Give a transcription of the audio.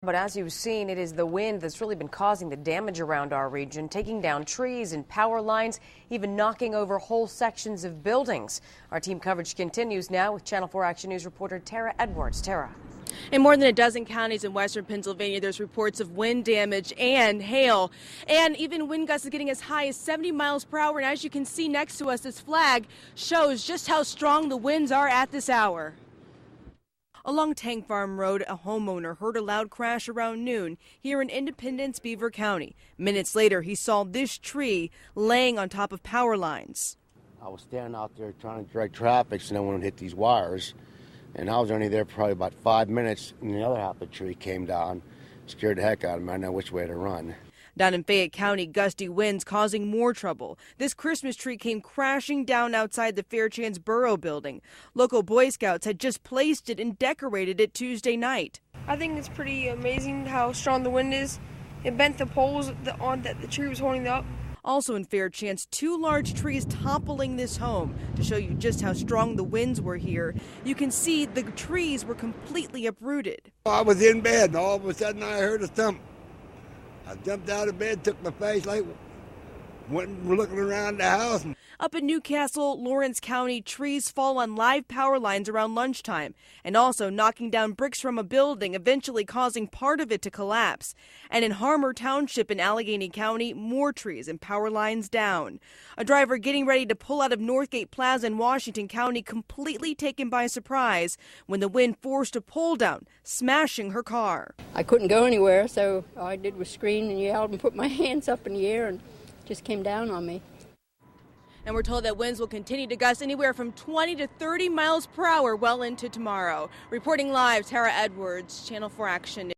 But as you've seen, it is the wind that's really been causing the damage around our region, taking down trees and power lines, even knocking over whole sections of buildings. Our team coverage continues now with Channel 4 Action News reporter Tara Edwards. Tara. In more than a dozen counties in western Pennsylvania, there's reports of wind damage and hail, and even wind gusts getting as high as 70 miles per hour. And as you can see next to us, this flag shows just how strong the winds are at this hour. Along Tank Farm Road, a homeowner heard a loud crash around noon here in Independence, Beaver County. Minutes later, he saw this tree laying on top of power lines. I was standing out there trying to direct traffic so no one would hit these wires. And I was only there probably about 5 minutes, and the other half of the tree came down. Scared the heck out of me. I didn't know which way to run. Down in Fayette County, gusty winds causing more trouble. This Christmas tree came crashing down outside the Fairchance Borough building. Local Boy Scouts had just placed it and decorated it Tuesday night. I think it's pretty amazing how strong the wind is. It bent the poles that the tree was holding up. Also in Fairchance, 2 large trees toppling this home. To show you just how strong the winds were here, you can see the trees were completely uprooted. I was in bed, and all of a sudden I heard a thump. I jumped out of bed, took my flashlight, went looking around the house. Up in Newcastle, Lawrence County, trees fall on live power lines around lunchtime and also knocking down bricks from a building, eventually causing part of it to collapse. And in Harmer Township in Allegheny County, more trees and power lines down. A driver getting ready to pull out of Northgate Plaza in Washington County completely taken by surprise when the wind forced a pole down, smashing her car. I couldn't go anywhere, so all I did was scream and yell and put my hands up in the air and just came down on me. And we're told that winds will continue to gust anywhere from 20 to 30 miles per hour well into tomorrow. Reporting live, Tara Edwards, Channel 4 Action.